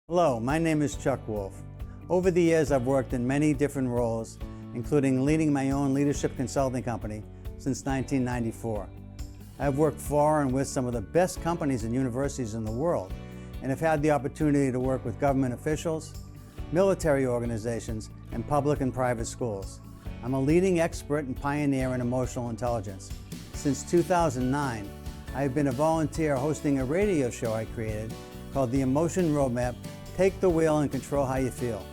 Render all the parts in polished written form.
Hello, my name is Chuck Wolf. Over the years, I've worked in many different roles, including leading my own leadership consulting company since 1994. I've worked for and with some of the best companies and universities in the world, and have had the opportunity to work with government officials, military organizations, and public and private schools. I'm a leading expert and pioneer in emotional intelligence. Since 2009, I've been a volunteer hosting a radio show I created called The Emotion Roadmap. Take the wheel and control how you feel.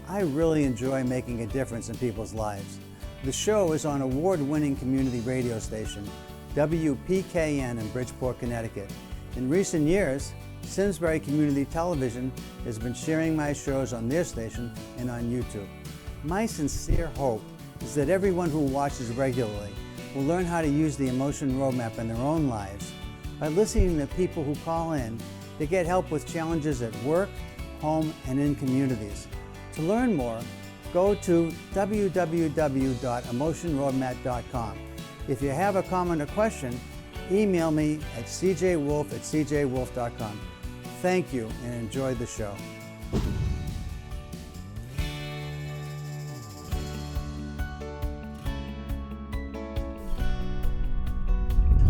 I really enjoy making a difference in people's lives. The show is on award-winning community radio station, WPKN in Bridgeport, Connecticut. In recent years, Simsbury Community Television has been sharing my shows on their station and on YouTube. My sincere hope is that everyone who watches regularly will learn how to use the Emotion Roadmap in their own lives by listening to people who call in to get help with challenges at work, home, and in communities. To learn more, go to www.emotionroadmap.com. If you have a comment or question, email me at cjwolf@cjwolf.com. Thank you and enjoy the show.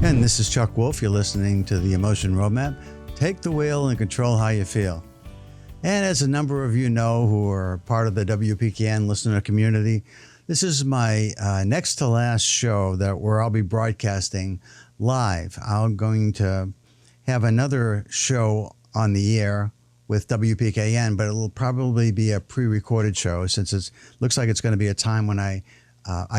And this is Chuck Wolf. You're listening to the Emotion Roadmap. Take the wheel and control how you feel. And as a number of you know who are part of the WPKN listener community, this is my next to last show where I'll be broadcasting live. I'm going to have another show on the air with WPKN, but it'll probably be a pre-recorded show since it looks like it's going to be a time when I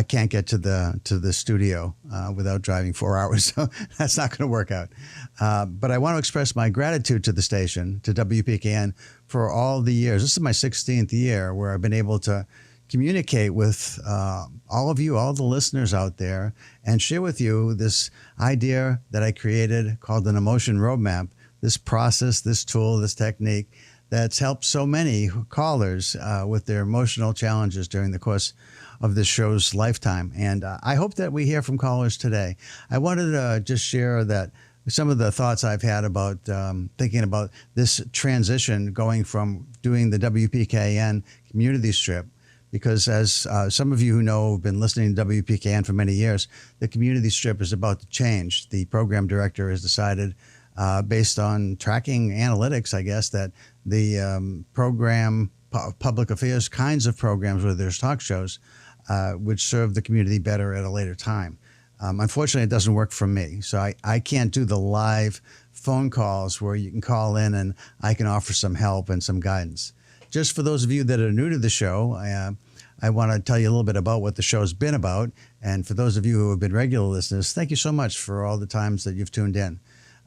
can't get to the studio without driving 4 hours, so that's not going to work out. But I want to express my gratitude to the station, to WPKN, for all the years. This is my 16th year where I've been able to communicate with all of you, all the listeners out there, and share with you this idea that I created called an Emotion Roadmap, this process, this tool, this technique that's helped so many callers with their emotional challenges during the course of this show's lifetime. And I hope that we hear from callers today. I wanted to just share that some of the thoughts I've had about thinking about this transition going from doing the WPKN community strip, because as some of you who know have been listening to WPKN for many years, the community strip is about to change. The program director has decided, based on tracking analytics, I guess, that the program, public affairs kinds of programs where there's talk shows, would serve the community better at a later time. Unfortunately, it doesn't work for me. So I can't do the live phone calls where you can call in and I can offer some help and some guidance. Just for those of you that are new to the show, I want to tell you a little bit about what the show's been about. And for those of you who have been regular listeners, thank you so much for all the times that you've tuned in.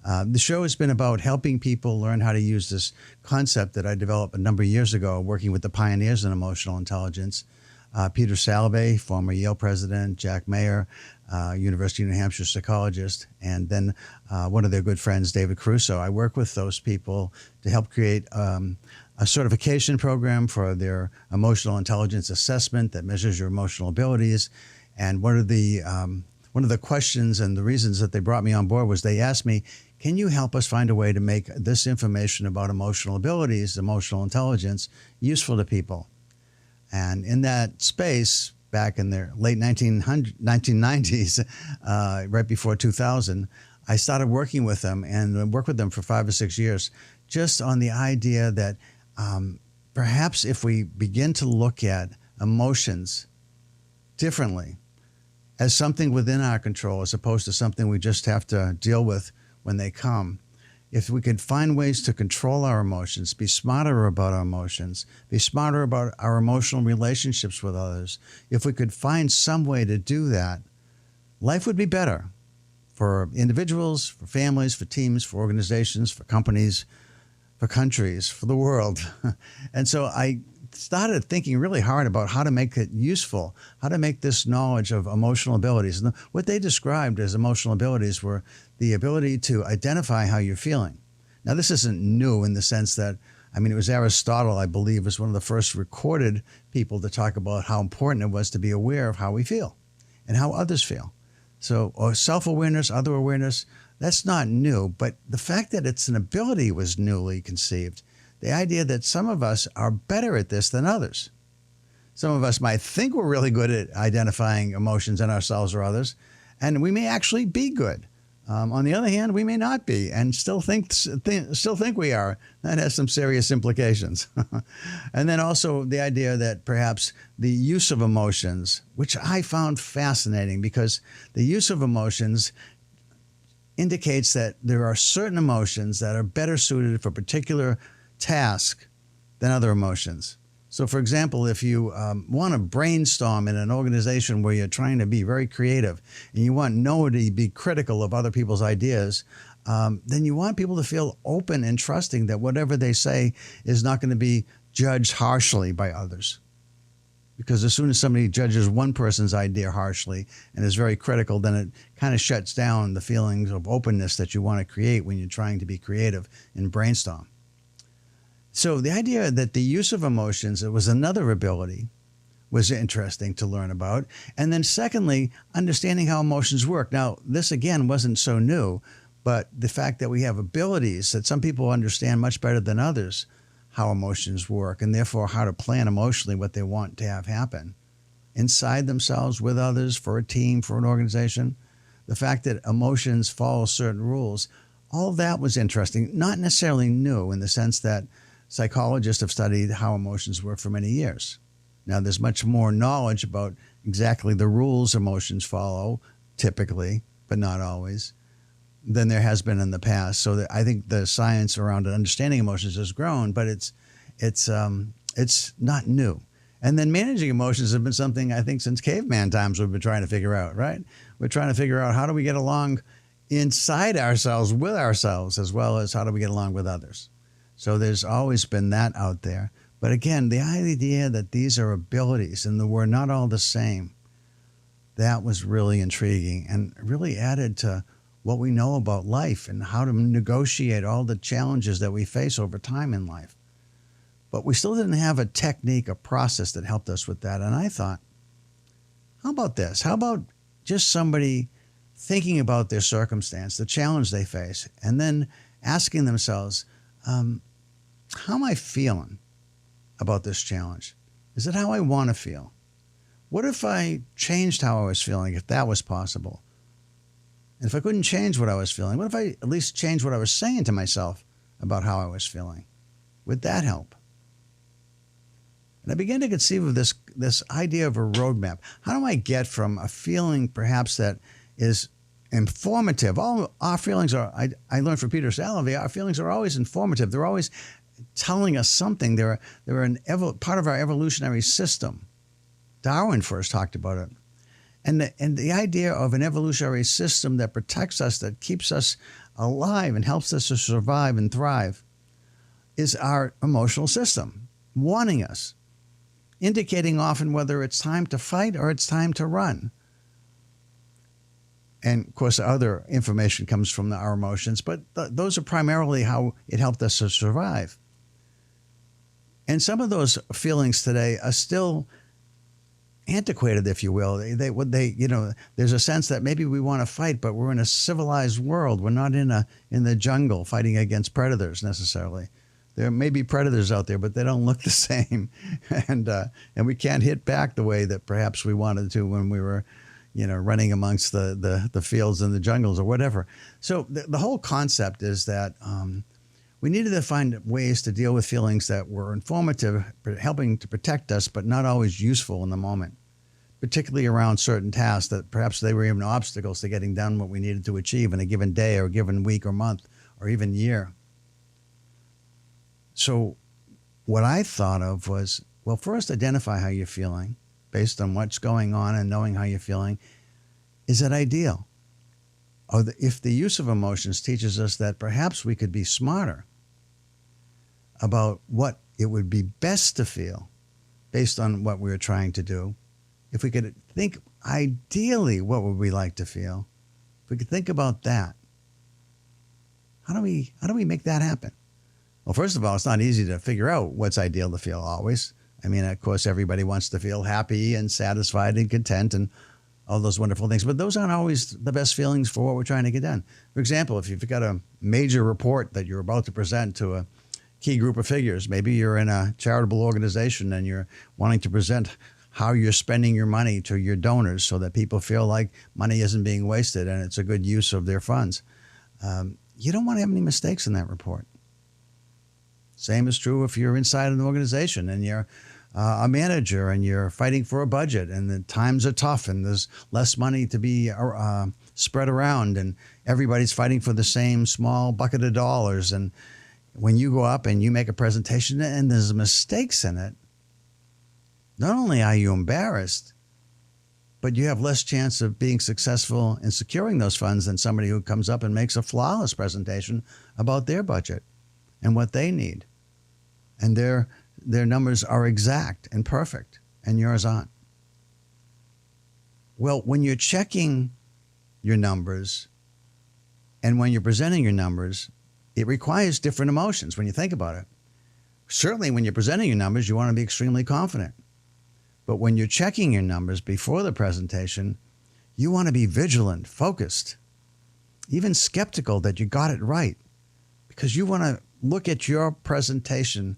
The show has been about helping people learn how to use this concept that I developed a number of years ago, working with the pioneers in emotional intelligence. Peter Salovey, former Yale president, Jack Mayer, University of New Hampshire psychologist, and then one of their good friends, David Caruso. I work with those people to help create a certification program for their emotional intelligence assessment that measures your emotional abilities. And one of the questions and the reasons that they brought me on board was they asked me, can you help us find a way to make this information about emotional abilities, emotional intelligence, useful to people? And in that space, back in the late 1990s, right before 2000, I started working with them and worked with them for 5 or 6 years, just on the idea that perhaps if we begin to look at emotions differently, as something within our control as opposed to something we just have to deal with when they come, if we could find ways to control our emotions, be smarter about our emotions, be smarter about our emotional relationships with others, if we could find some way to do that, life would be better for individuals, for families, for teams, for organizations, for companies, for countries, for the world. And so I started thinking really hard about how to make it useful, how to make this knowledge of emotional abilities. And what they described as emotional abilities were the ability to identify how you're feeling. Now, this isn't new in the sense that, it was Aristotle, I believe, was one of the first recorded people to talk about how important it was to be aware of how we feel and how others feel. So, or self-awareness, other awareness, that's not new. But the fact that it's an ability was newly conceived. the idea that some of us are better at this than others. Some of us might think we're really good at identifying emotions in ourselves or others, and we may actually be good. On the other hand, we may not be, and still think we are. That has some serious implications. And then also the idea that perhaps the use of emotions, which I found fascinating, because the use of emotions indicates that there are certain emotions that are better suited for a particular task than other emotions. So, for example, if you want to brainstorm in an organization where you're trying to be very creative and you want nobody to be critical of other people's ideas, then you want people to feel open and trusting that whatever they say is not going to be judged harshly by others. Because as soon as somebody judges one person's idea harshly and is very critical, then it kind of shuts down the feelings of openness that you want to create when you're trying to be creative and brainstorm. So the idea that the use of emotions, it was another ability, was interesting to learn about. And then secondly, understanding how emotions work. Now, this again wasn't so new, but the fact that we have abilities that some people understand much better than others, how emotions work, and therefore how to plan emotionally what they want to have happen inside themselves, with others, for a team, for an organization. The fact that emotions follow certain rules, all of that was interesting, not necessarily new in the sense that psychologists have studied how emotions work for many years. Now, there's much more knowledge about exactly the rules emotions follow, typically, but not always, than there has been in the past. So I think the science around understanding emotions has grown, but it's not new. And then managing emotions have been something, I think, since caveman times we've been trying to figure out, right? We're trying to figure out how do we get along inside ourselves, with ourselves, as well as how do we get along with others. So there's always been that out there. But again, the idea that these are abilities and that we're not all the same, that was really intriguing and really added to what we know about life and how to negotiate all the challenges that we face over time in life. But we still didn't have a technique, a process that helped us with that. And I thought, how about this? How about just somebody thinking about their circumstance, the challenge they face, and then asking themselves, how am I feeling about this challenge? Is it how I want to feel? What if I changed how I was feeling, if that was possible? And if I couldn't change what I was feeling, what if I at least changed what I was saying to myself about how I was feeling? Would that help? And I began to conceive of this idea of a roadmap. How do I get from a feeling perhaps that is informative? All our feelings are, I learned from Peter Salovey, our feelings are always informative. They're always telling us something. They're part of our evolutionary system. Darwin first talked about it. And the idea of an evolutionary system that protects us, that keeps us alive and helps us to survive and thrive, is our emotional system, warning us, indicating often whether it's time to fight or it's time to run. And, of course, other information comes from our emotions, but those are primarily how it helped us to survive. And some of those feelings today are still antiquated, if you will. There's a sense that maybe we want to fight, but we're in a civilized world. We're not in the jungle fighting against predators necessarily. There may be predators out there, but they don't look the same, and we can't hit back the way that perhaps we wanted to when we were, running amongst the fields and the jungles or whatever. So the whole concept is that we needed to find ways to deal with feelings that were informative, helping to protect us, but not always useful in the moment, particularly around certain tasks that perhaps they were even obstacles to getting done what we needed to achieve in a given day or a given week or month or even year. So what I thought of was, well, first identify how you're feeling based on what's going on and knowing how you're feeling. Is it ideal? Or if the use of emotions teaches us that perhaps we could be smarter about what it would be best to feel based on what we were trying to do, if we could think ideally what would we like to feel, if we could think about that, how do we make that happen? Well, first of all, it's not easy to figure out what's ideal to feel always. I mean, of course, everybody wants to feel happy and satisfied and content and all those wonderful things, but those aren't always the best feelings for what we're trying to get done. For example, if you've got a major report that you're about to present to a key group of figures. Maybe you're in a charitable organization and you're wanting to present how you're spending your money to your donors so that people feel like money isn't being wasted and it's a good use of their funds. You don't want to have any mistakes in that report. Same is true if you're inside an organization and you're a manager and you're fighting for a budget and the times are tough and there's less money to be spread around and everybody's fighting for the same small bucket of dollars. And when you go up and you make a presentation and there's mistakes in it, not only are you embarrassed, but you have less chance of being successful in securing those funds than somebody who comes up and makes a flawless presentation about their budget and what they need. And their numbers are exact and perfect, and yours aren't. Well, when you're checking your numbers and when you're presenting your numbers, it requires different emotions when you think about it. Certainly when you're presenting your numbers, you want to be extremely confident. But when you're checking your numbers before the presentation, you want to be vigilant, focused, even skeptical that you got it right, because you want to look at your presentation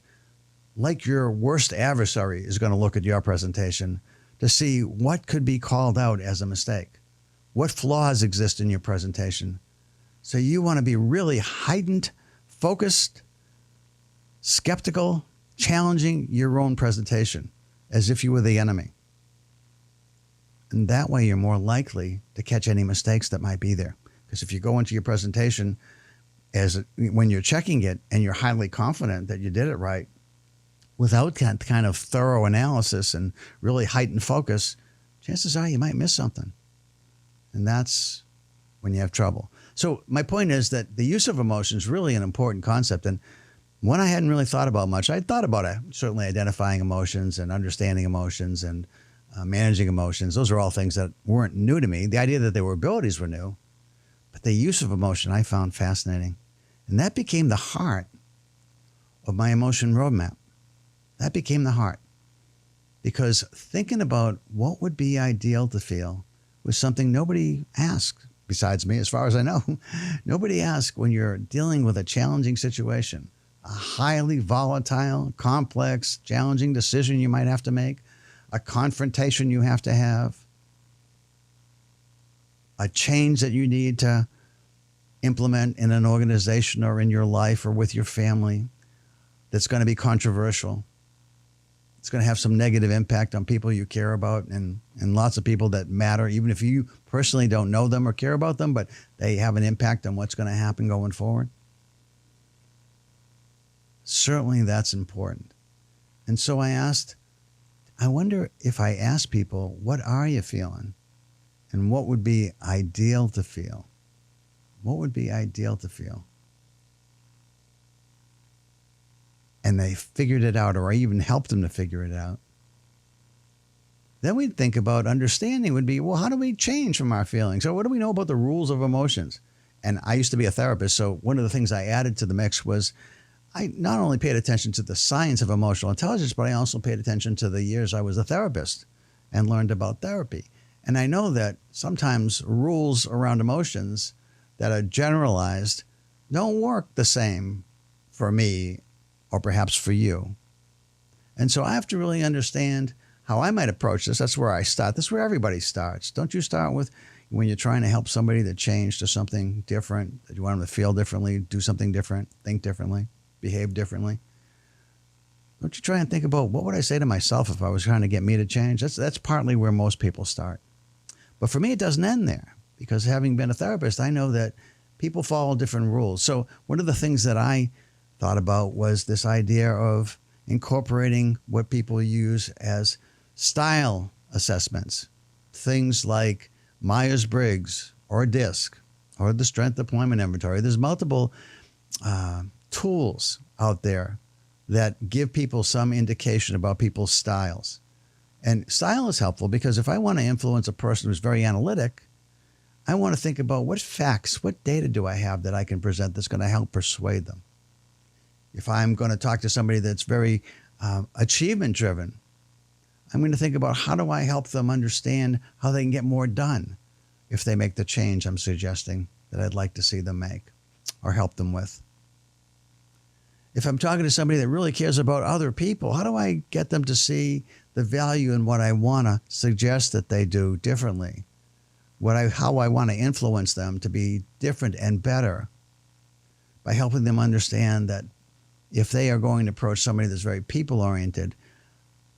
like your worst adversary is going to look at your presentation to see what could be called out as a mistake, what flaws exist in your presentation. So you want to be really heightened, focused, skeptical, challenging your own presentation as if you were the enemy. And that way you're more likely to catch any mistakes that might be there. Because if you go into your presentation when you're checking it and you're highly confident that you did it right, without that kind of thorough analysis and really heightened focus, chances are you might miss something. And that's when you have trouble. So my point is that the use of emotion is really an important concept. And one I hadn't really thought about much. I thought about it, certainly identifying emotions and understanding emotions and managing emotions. Those are all things that weren't new to me. The idea that they were abilities were new. But the use of emotion I found fascinating. And that became the heart of my emotion roadmap. That became the heart. Because thinking about what would be ideal to feel was something nobody asked, besides me, as far as I know. Nobody asked when you're dealing with a challenging situation, a highly volatile, complex, challenging decision you might have to make, a confrontation you have to have, a change that you need to implement in an organization or in your life or with your family that's going to be controversial. It's going to have some negative impact on people you care about and lots of people that matter, even if you personally don't know them or care about them, but they have an impact on what's going to happen going forward. Certainly that's important. And so I wonder if I ask people, what are you feeling? And what would be ideal to feel? What would be ideal to feel? And they figured it out, or I even helped them to figure it out. Then we'd think about understanding would be, well, how do we change from our feelings? Or what do we know about the rules of emotions? And I used to be a therapist, so one of the things I added to the mix was I not only paid attention to the science of emotional intelligence, but I also paid attention to the years I was a therapist and learned about therapy. And I know that sometimes rules around emotions that are generalized don't work the same for me or perhaps for you. And so I have to really understand how I might approach this. That's where I start. That's where everybody starts. Don't you start with when you're trying to help somebody to change to something different, that you want them to feel differently, do something different, think differently, behave differently? Don't you try and think about what would I say to myself if I was trying to get me to change? That's partly where most people start. But for me, it doesn't end there, because having been a therapist, I know that people follow different rules. So one of the things that I thought about was this idea of incorporating what people use as style assessments, things like Myers-Briggs or DISC or the Strength Deployment Inventory. There's multiple tools out there that give people some indication about people's styles. And style is helpful because if I want to influence a person who's very analytic, I want to think about what facts, what data do I have that I can present that's going to help persuade them. If I'm going to talk to somebody that's very achievement driven, I'm going to think about how do I help them understand how they can get more done if they make the change I'm suggesting that I'd like to see them make or help them with. If I'm talking to somebody that really cares about other people, how do I get them to see the value in what I want to suggest that they do differently? How I want to influence them to be different and better by helping them understand that if they are going to approach somebody that's very people-oriented,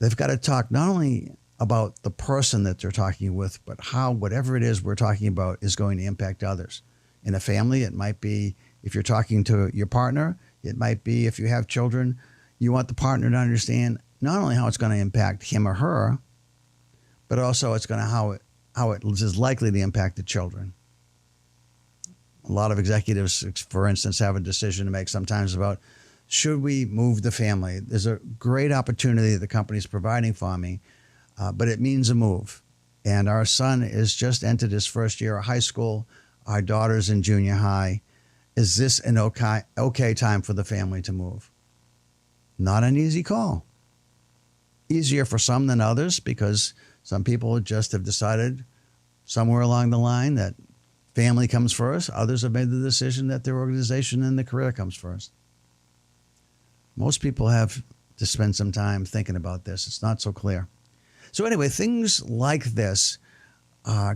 they've got to talk not only about the person that they're talking with, but how whatever it is we're talking about is going to impact others. In a family, it might be if you're talking to your partner, it might be if you have children, you want the partner to understand not only how it's going to impact him or her, but also it's going to how it is likely to impact the children. A lot of executives, for instance, have a decision to make sometimes about, should we move the family? There's a great opportunity that the company is providing for me, but it means a move. And our son has just entered his first year of high school. Our daughter's in junior high. Is this an okay time for the family to move? Not an easy call. Easier for some than others because some people just have decided somewhere along the line that family comes first. Others have made the decision that their organization and their career comes first. Most people have to spend some time thinking about this. It's not so clear. So anyway, things like this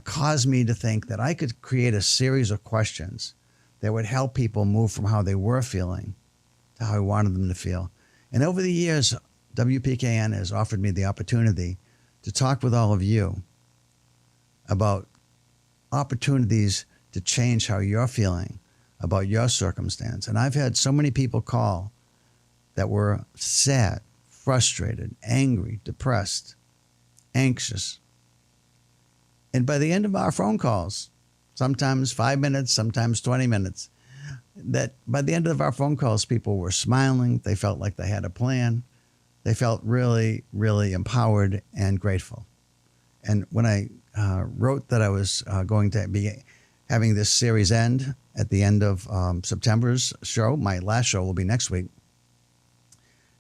caused me to think that I could create a series of questions that would help people move from how they were feeling to how I wanted them to feel. And over the years, WPKN has offered me the opportunity to talk with all of you about opportunities to change how you're feeling about your circumstance. And I've had so many people call that were sad, frustrated, angry, depressed, anxious. And by the end of our phone calls, sometimes 5 minutes, sometimes 20 minutes, that by the end of our phone calls, people were smiling. They felt like they had a plan. They felt really, really empowered and grateful. And when I wrote that I was going to be having this series end at the end of September's show, my last show will be next week.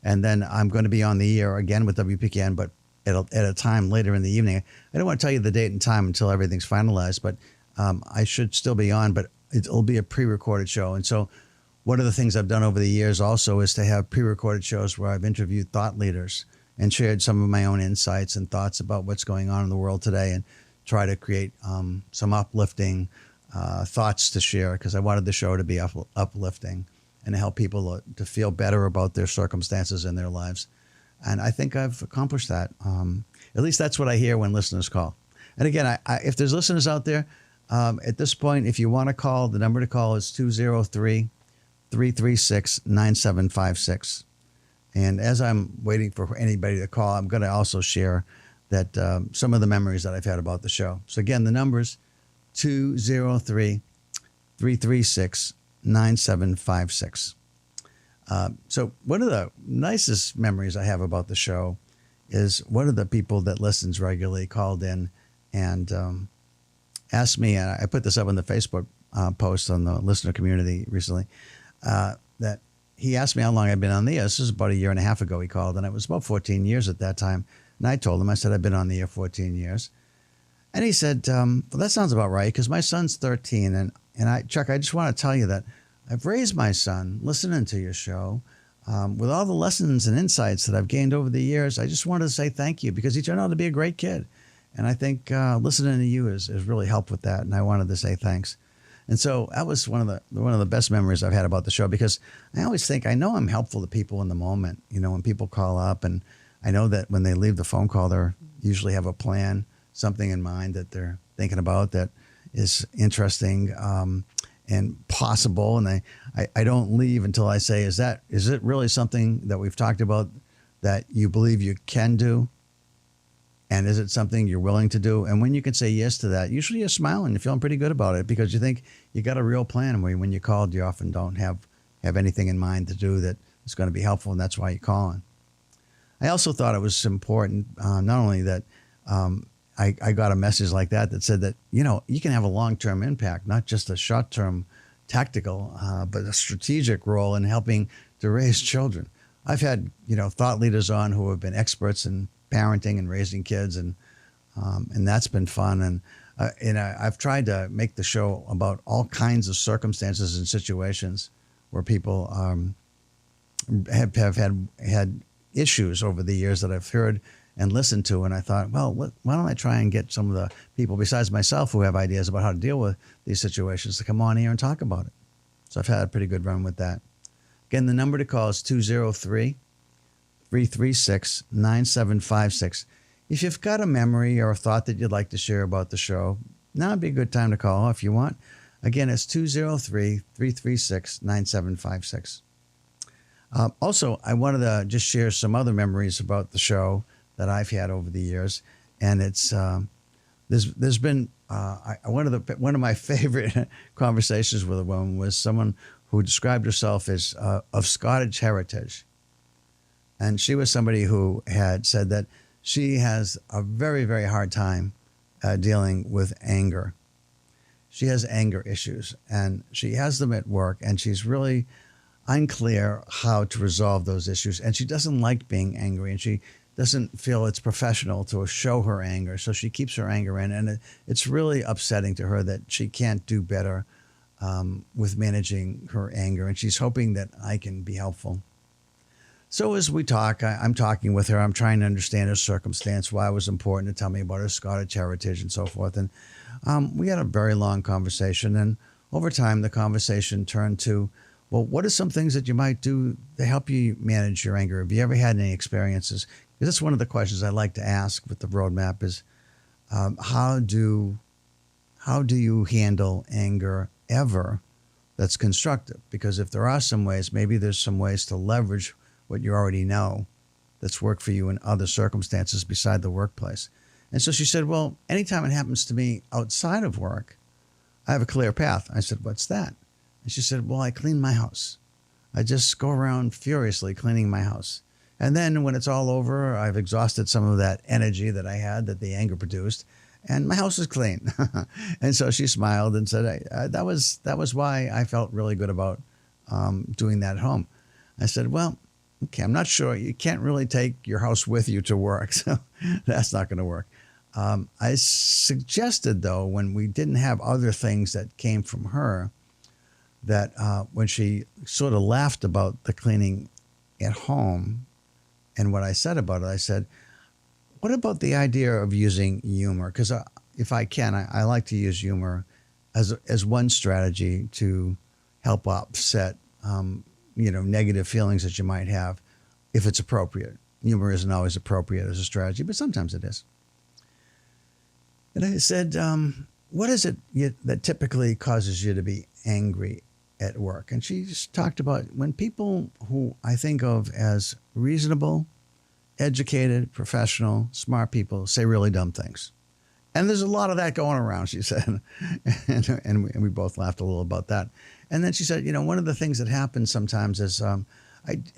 And then I'm going to be on the air again with WPKN, but at a time later in the evening. I don't want to tell you the date and time until everything's finalized, but I should still be on, but it'll be a pre-recorded show. And so one of the things I've done over the years also is to have pre-recorded shows where I've interviewed thought leaders and shared some of my own insights and thoughts about what's going on in the world today and try to create some uplifting thoughts to share, because I wanted the show to be uplifting and to help people to feel better about their circumstances in their lives. And I think I've accomplished that. At least that's what I hear when listeners call. And again, if there's listeners out there, at this point, if you want to call, the number to call is 203-336-9756. And as I'm waiting for anybody to call, I'm going to also share that some of the memories that I've had about the show. So again, the number is 203-336-9756. So one of the nicest memories I have about the show is one of the people that listens regularly called in and asked me, and I put this up on the Facebook post on the listener community recently, that he asked me how long I'd been on the air. This was about a year and a half ago he called, and it was about 14 years at that time. And I told him, I said, I've been on the air 14 years. And he said, well, that sounds about right, because my son's 13. And Chuck, I just want to tell you that I've raised my son listening to your show. With all the lessons and insights that I've gained over the years, I just wanted to say thank you, because he turned out to be a great kid. And I think listening to you has really helped with that. And I wanted to say thanks. And so that was one of the best memories I've had about the show, because I always think, I know I'm helpful to people in the moment, when people call up, and I know that when they leave the phone call, they usually have a plan, something in mind that they're thinking about that is interesting and possible. And I don't leave until I say, is it really something that we've talked about that you believe you can do? And is it something you're willing to do? And when you can say yes to that, usually you're smiling, you're feeling pretty good about it, because you think you got a real plan. And when you called, you often don't have anything in mind to do that is going to be helpful, and that's why you're calling. I also thought it was important, not only that I got a message like that said that, you can have a long-term impact, not just a short-term tactical, but a strategic role in helping to raise children. I've had, thought leaders on who have been experts in parenting and raising kids, and that's been fun. And I've tried to make the show about all kinds of circumstances and situations where people have had issues over the years that I've heard and listened to, and I thought, well, why don't I try and get some of the people besides myself who have ideas about how to deal with these situations to come on here and talk about it. So I've had a pretty good run with that. Again, the number to call is 203-336-9756. If you've got a memory or a thought that you'd like to share about the show, now would be a good time to call if you want. Again, it's 203-336-9756. Also, I wanted to just share some other memories about the show that I've had over the years, and it's there's been one of my favorite conversations with a woman was someone who described herself as of Scottish heritage, and she was somebody who had said that she has a very, very hard time dealing with anger. She has anger issues, and she has them at work, and she's really unclear how to resolve those issues. And she doesn't like being angry, and she doesn't feel it's professional to show her anger. So she keeps her anger in, and it's really upsetting to her that she can't do better with managing her anger. And she's hoping that I can be helpful. So as we talk, I'm talking with her. I'm trying to understand her circumstance, why it was important to tell me about her Scottish heritage and so forth. And we had a very long conversation. And over time, the conversation turned to, well, what are some things that you might do to help you manage your anger? Have you ever had any experiences? Because that's one of the questions I like to ask with the roadmap is, how do you handle anger ever that's constructive? Because if there are some ways, maybe there's some ways to leverage what you already know that's worked for you in other circumstances beside the workplace. And so she said, well, anytime it happens to me outside of work, I have a clear path. I said, what's that? And she said, well, I clean my house. I just go around furiously cleaning my house. And then when it's all over, I've exhausted some of that energy that I had that the anger produced, and my house is clean. And so she smiled and said, that was why I felt really good about doing that at home. I said, well, okay, I'm not sure. You can't really take your house with you to work, so that's not going to work. I suggested, though, when we didn't have other things that came from her, that when she sort of laughed about the cleaning at home and what I said about it, I said, what about the idea of using humor? Because if I can, I like to use humor as one strategy to help offset negative feelings that you might have if it's appropriate. Humor isn't always appropriate as a strategy, but sometimes it is. And I said, what is it that typically causes you to be angry at work? And she just talked about when people who I think of as reasonable, educated, professional, smart people say really dumb things. And there's a lot of that going around, she said. and we both laughed a little about that. And then she said, one of the things that happens sometimes is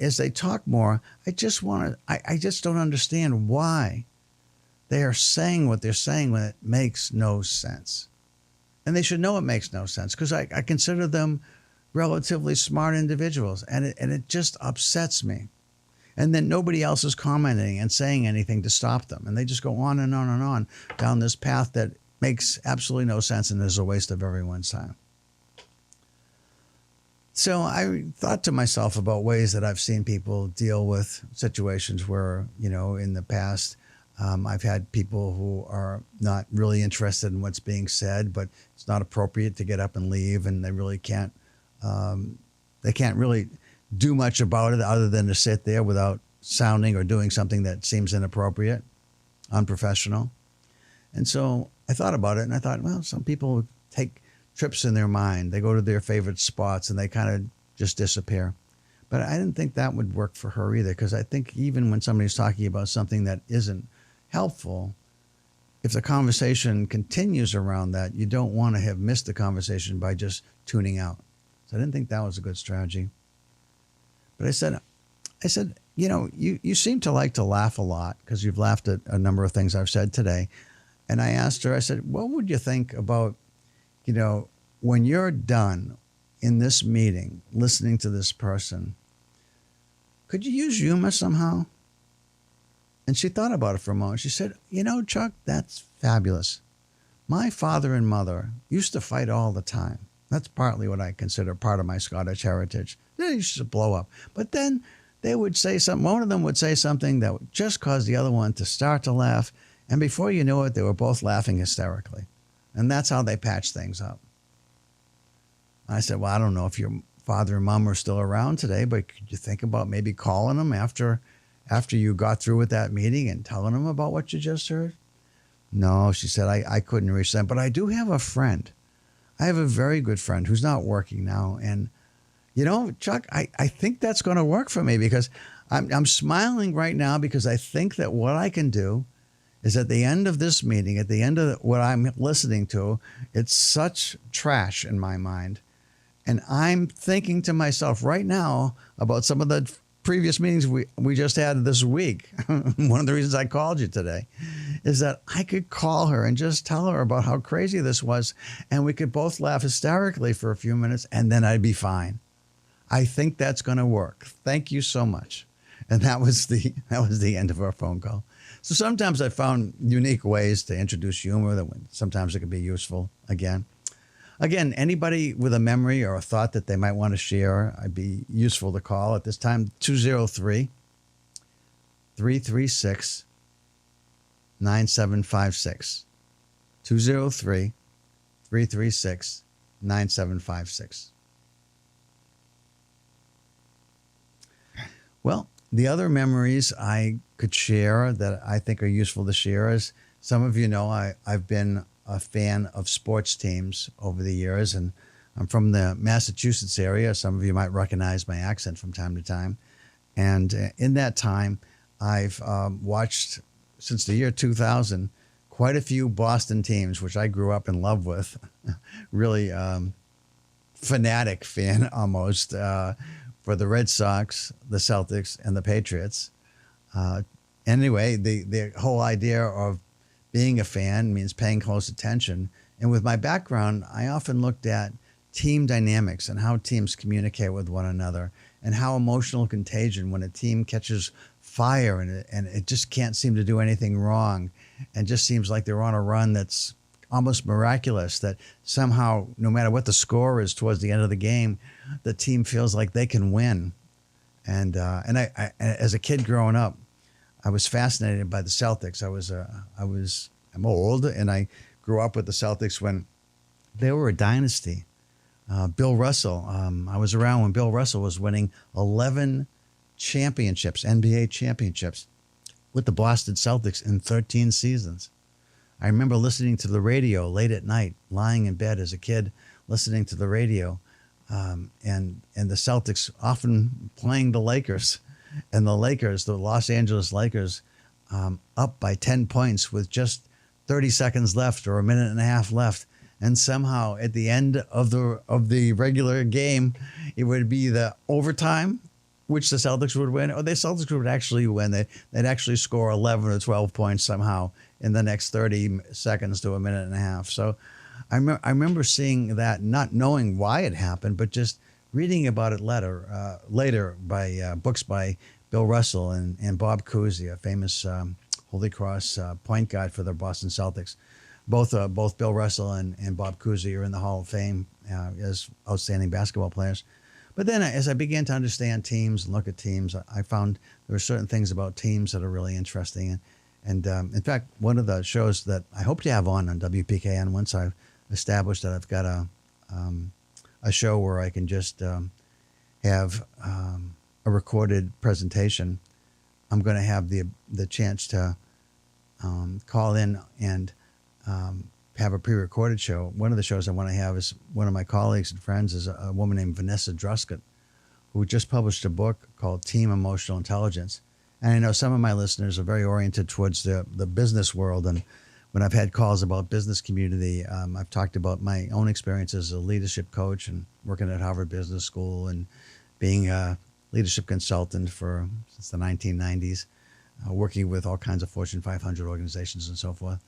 as they talk more, I just don't understand why they are saying what they're saying when it makes no sense. And they should know it makes no sense because I consider them relatively smart individuals, and it just upsets me. And then nobody else is commenting and saying anything to stop them. And they just go on and on and on down this path that makes absolutely no sense and is a waste of everyone's time. So I thought to myself about ways that I've seen people deal with situations where, in the past, I've had people who are not really interested in what's being said, but it's not appropriate to get up and leave, and they really can't really do much about it other than to sit there without sounding or doing something that seems inappropriate, unprofessional. And so I thought about it, and I thought, well, some people take trips in their mind. They go to their favorite spots and they kind of just disappear. But I didn't think that would work for her either, because I think even when somebody's talking about something that isn't helpful, if the conversation continues around that, you don't want to have missed the conversation by just tuning out. So I didn't think that was a good strategy. But I said, you seem to like to laugh a lot because you've laughed at a number of things I've said today. And I asked her, I said, what would you think about, when you're done in this meeting, listening to this person, could you use humor somehow? And she thought about it for a moment. She said, Chuck, that's fabulous. My father and mother used to fight all the time. That's partly what I consider part of my Scottish heritage. They you should blow up. But then they would say something. One of them would say something that would just cause the other one to start to laugh. And before you knew it, they were both laughing hysterically. And that's how they patched things up. I said, well, I don't know if your father and mom are still around today, but could you think about maybe calling them after you got through with that meeting and telling them about what you just heard? No, she said, I couldn't reach them. But I do have a friend. I have a very good friend who's not working now. And, you know, Chuck, I think that's going to work for me, because I'm smiling right now, because I think that what I can do is at the end of this meeting, at the end of what I'm listening to, it's such trash in my mind. And I'm thinking to myself right now about some of the previous meetings we just had this week. One of the reasons I called you today is that I could call her and just tell her about how crazy this was, and we could both laugh hysterically for a few minutes, and then I'd be fine. I think that's going to work. Thank you so much. And that was the end of our phone call. So sometimes I found unique ways to introduce humor that sometimes it could be useful again. Again, anybody with a memory or a thought that they might want to share, I'd be useful to call at this time, 203-336-9756. 203-336-9756. Well, the other memories I could share that I think are useful to share is, some of you know, I've been a fan of sports teams over the years, and I'm from the Massachusetts area. Some of you might recognize my accent from time to time. And in that time, I've watched, since the year 2000, quite a few Boston teams, which I grew up in love with. Really fanatic fan almost, for the Red Sox, the Celtics, and the Patriots. Anyway, the whole idea of being a fan means paying close attention. And with my background, I often looked at team dynamics and how teams communicate with one another, and how emotional contagion when a team catches fire and it just can't seem to do anything wrong, and just seems like they're on a run that's almost miraculous, that somehow, no matter what the score is towards the end of the game, the team feels like they can win. And I as a kid growing up, I was fascinated by the Celtics. I'm old, and I grew up with the Celtics when they were a dynasty. Bill Russell, I was around when Bill Russell was winning 11 championships, NBA championships, with the Boston Celtics in 13 seasons. I remember listening to the radio late at night, lying in bed as a kid, listening to the radio, and the Celtics often playing the Lakers. And the Lakers, the Los Angeles Lakers, up by 10 points with just 30 seconds left or a minute and a half left. And somehow at the end of the regular game, it would be the overtime, which the Celtics would win, or the Celtics would actually win. They'd actually score 11 or 12 points somehow in the next 30 seconds to a minute and a half. So I remember seeing that, not knowing why it happened, but just reading about it later by books by Bill Russell and Bob Cousy, a famous Holy Cross point guard for the Boston Celtics. Both Bill Russell and Bob Cousy are in the Hall of Fame as outstanding basketball players. But then as I began to understand teams and look at teams, I found there were certain things about teams that are really interesting. And in fact, one of the shows that I hope to have on WPKN, once I've established that I've got a show where I can just have a recorded presentation, I'm going to have the chance to call in and have a pre-recorded show. One of the shows I want to have is one of my colleagues and friends is a woman named Vanessa Druskett, who just published a book called Team Emotional Intelligence. And I know some of my listeners are very oriented towards the business world. And when I've had calls about business community, I've talked about my own experience as a leadership coach and working at Harvard Business School and being a leadership consultant since the 1990s, working with all kinds of Fortune 500 organizations and so forth.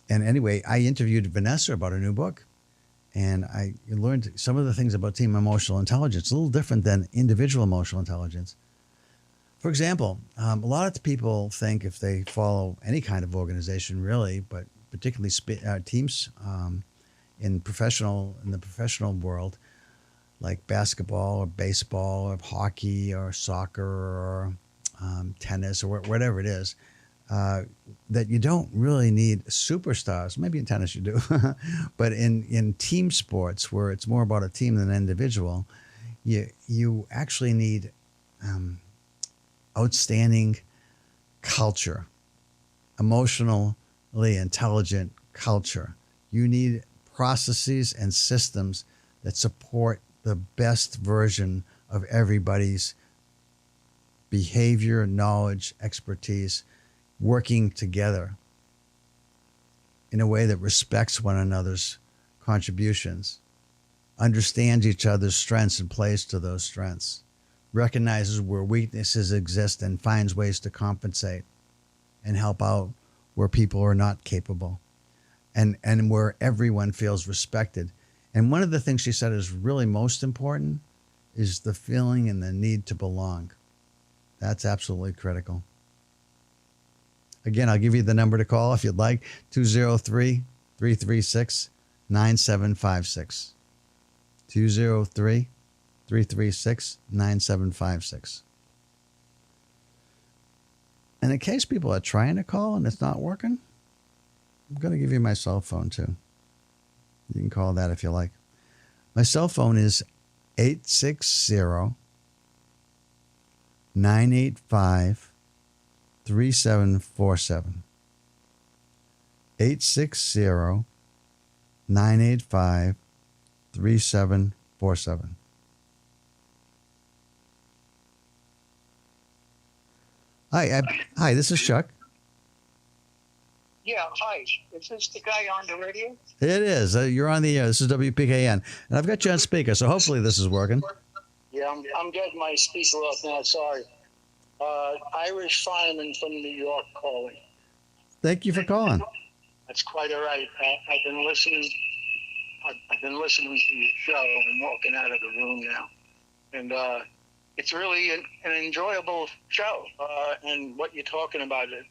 And anyway, I interviewed Vanessa about a new book, and I learned some of the things about team emotional intelligence, a little different than individual emotional intelligence. For example, a lot of people think if they follow any kind of organization, really, but particularly teams in the professional world, like basketball or baseball or hockey or soccer or tennis or whatever it is, that you don't really need superstars. Maybe in tennis you do, but in team sports where it's more about a team than an individual, you actually need um, outstanding culture, emotionally intelligent culture. You need processes and systems that support the best version of everybody's behavior, knowledge, expertise, working together in a way that respects one another's contributions, understands each other's strengths and plays to those strengths, recognizes where weaknesses exist and finds ways to compensate and help out where people are not capable, and where everyone feels respected. And one of the things she said is really most important is the feeling and the need to belong. That's absolutely critical. Again, I'll give you the number to call if you'd like, 203-336-9756. 203-336-9756. And in case people are trying to call and it's not working, I'm going to give you my cell phone too. You can call that if you like. My cell phone is 860-985-3747. 860-985-3747. Hi, this is Chuck. Yeah, hi. Is this the guy on the radio? It is. You're on the air. This is WPKN. And I've got you on speaker, so hopefully this is working. Yeah, I'm getting my speaker off now. Sorry. Irish fireman from New York calling. Thank you for calling. That's quite all right. I've been listening. I've been listening to your show. I'm walking out of the room now, and it's really an enjoyable show. And what you're talking about the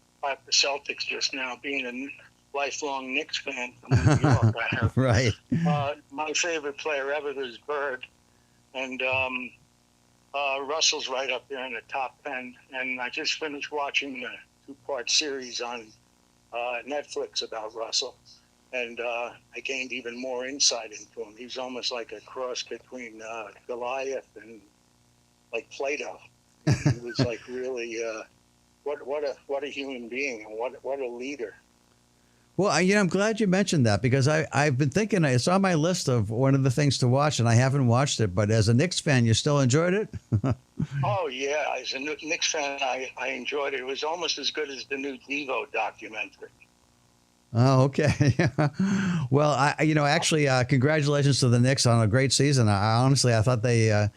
Celtics just now, being a lifelong Knicks fan from New York, I have. Right. My favorite player ever is Bird, and Russell's right up there in the top 10. And I just finished watching the 2-part series on Netflix about Russell, and I gained even more insight into him. He's almost like a cross between Goliath and like Plato. He was like really what a human being, and what a leader. Well, I'm glad you mentioned that, because I've been thinking, it's on my list of one of the things to watch, and I haven't watched it. But as a Knicks fan, you still enjoyed it? Oh, yeah. As a Knicks fan, I enjoyed it. It was almost as good as the new Devo documentary. Oh, okay. Well, actually, congratulations to the Knicks on a great season. I thought they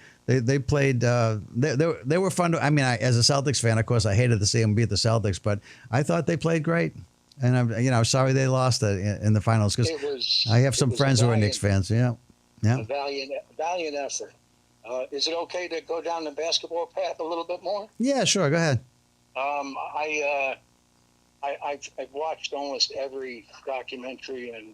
played. They were fun. As a Celtics fan, of course, I hated to see them beat the Celtics, but I thought they played great. And I'm sorry they lost in the finals, because I have some friends who are Knicks fans. Yeah. A valiant effort. Is it okay to go down the basketball path a little bit more? Yeah, sure. Go ahead. I've watched almost every documentary and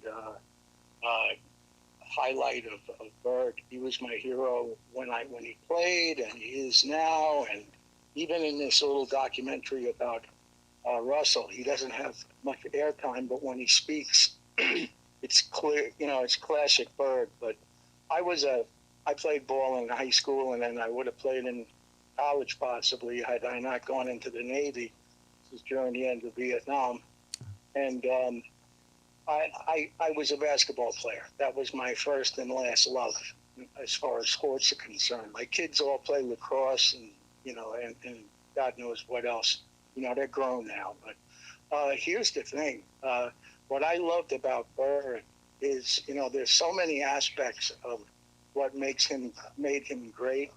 highlight of Bird. He was my hero when he played, and he is now. And even in this little documentary about Russell, he doesn't have much airtime, but when he speaks, it's clear. It's classic Bird. But I played ball in high school, and then I would have played in college possibly had I not gone into the Navy. This was during the end of Vietnam, and I was a basketball player. That was my first and last love as far as sports are concerned. My kids all play lacrosse and God knows what else. They're grown now. But here's the thing. What I loved about Bird is, there's so many aspects of what made him great,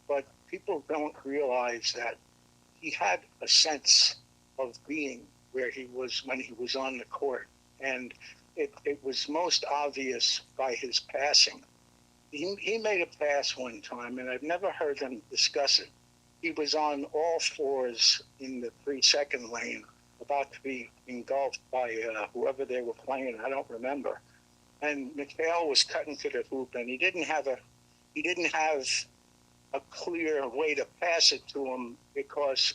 but people don't realize that he had a sense of being where he was when he was on the court. And it was most obvious by his passing. He made a pass one time, and I've never heard him discuss it. He was on all fours in the 3-second lane, about to be engulfed by whoever they were playing. I don't remember. And McHale was cutting to the hoop, and he didn't have he didn't have a clear way to pass it to him because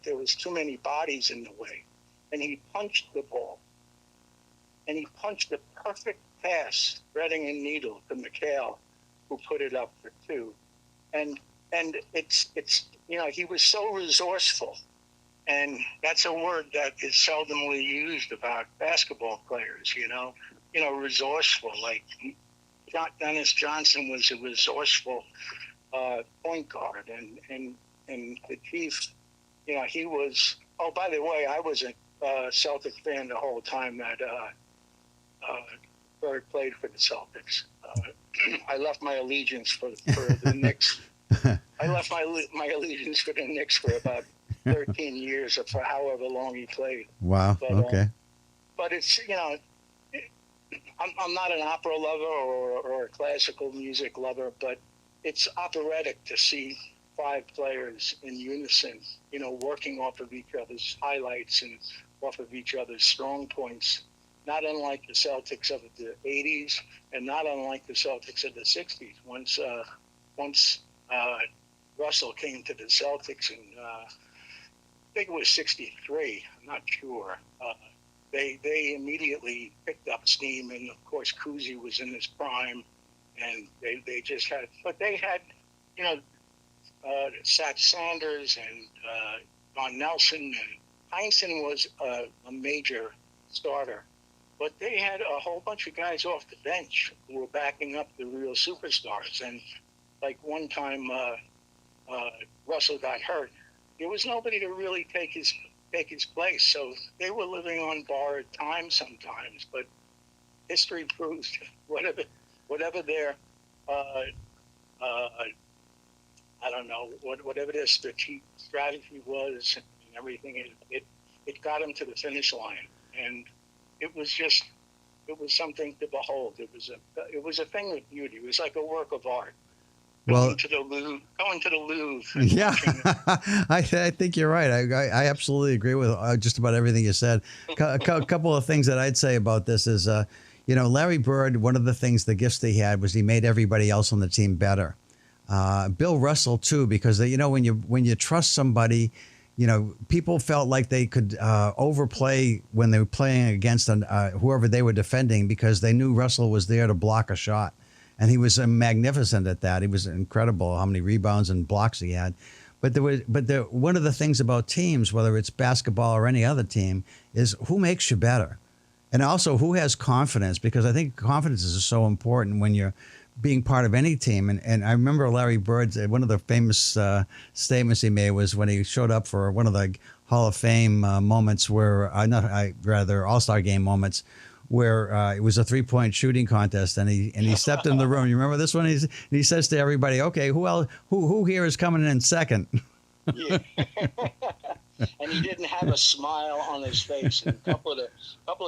there was too many bodies in the way, and he punched the ball, and he punched a perfect pass, threading a needle to McHale, who put it up for two, and it's he was so resourceful, and that's a word that is seldomly used about basketball players. Resourceful. Like Dennis Johnson was a resourceful point guard, and the Chief, he was. Oh, by the way, I was a Celtic fan the whole time that Bird played for the Celtics. I left my allegiance for the Knicks. I left my allegiance for the Knicks for about 13 years, or for however long he played. Wow. But, Okay. But it's I'm not an opera lover or a classical music lover, but it's operatic to see five players in unison, working off of each other's highlights and off of each other's strong points. Not unlike the Celtics of the 80s, and not unlike the Celtics of the 60s. Once Russell came to the Celtics in, I think it was 63, I'm not sure. They immediately picked up steam, and of course Cousy was in his prime, and they just had, but they had, Sat Sanders and Don Nelson, and Heinsohn was a major starter. But they had a whole bunch of guys off the bench who were backing up the real superstars. And like one time Russell got hurt, there was nobody to really take his place. So they were living on borrowed time sometimes. But history proves whatever their I don't know, whatever their strategy was and everything, it got them to the finish line. And it was something to behold. It was a thing of beauty. It was like a work of art. Going to the Louvre. Yeah, I think you're right. I absolutely agree with just about everything you said. A couple of things that I'd say about this is, Larry Bird, one of the gifts that he had was he made everybody else on the team better. Bill Russell too, because when you trust somebody, people felt like they could overplay when they were playing against whoever they were defending, because they knew Russell was there to block a shot. And he was magnificent at that. He was incredible how many rebounds and blocks he had. But one of the things about teams, whether it's basketball or any other team, is who makes you better. And also who has confidence, because I think confidence is so important when you're being part of any team. And I remember Larry Bird, one of the famous statements he made was when he showed up for one of the Hall of Fame moments where, All-Star game moments, where it was a 3-point shooting contest, and he stepped in the room. You remember this one? He says to everybody, "Okay, who here is coming in second?" Yeah. And he didn't have a smile on his face. And a couple of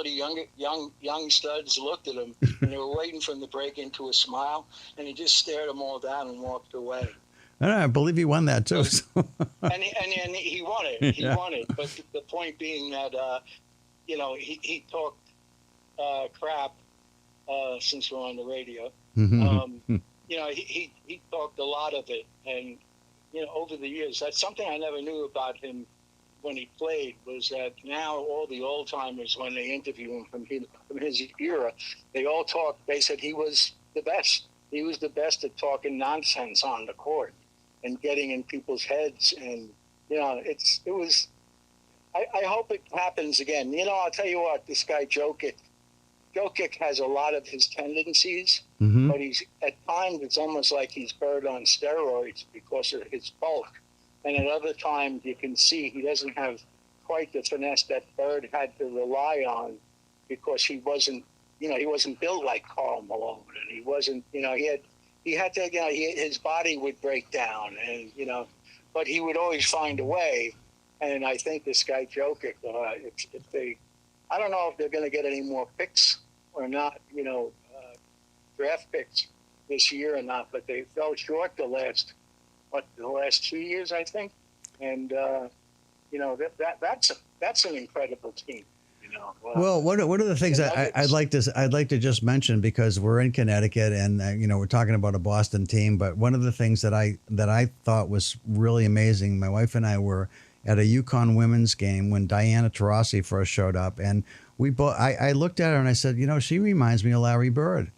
the young studs looked at him, and they were waiting for him to break into a smile, and he just stared them all down and walked away. I believe he won that too. So. And he won it. He won it. But the point being that he talked crap since we're on the radio. Mm-hmm. He talked a lot of it, and over the years, that's something I never knew about him when he played, was that now all the old timers, when they interview him from his era, they all talk. They said he was the best. He was the best at talking nonsense on the court and getting in people's heads. And it was. I hope it happens again. I'll tell you what, this guy Jokic has a lot of his tendencies, mm-hmm. but at times it's almost like he's Bird on steroids because of his bulk. And at other times you can see he doesn't have quite the finesse that Bird had to rely on, because he wasn't built like Karl Malone, and he wasn't, he had to, his body would break down, and, but he would always find a way. And I think this guy Jokic, I don't know if they're going to get any more picks or not, draft picks this year or not, but they fell short the last 2 years, I think. And, that's an incredible team, Well, one of the things I'd like to just mention, because we're in Connecticut and we're talking about a Boston team, but one of the things that I thought was really amazing. My wife and I were at a UConn women's game when Diana Taurasi first showed up, and we both. I looked at her and I said, she reminds me of Larry Bird,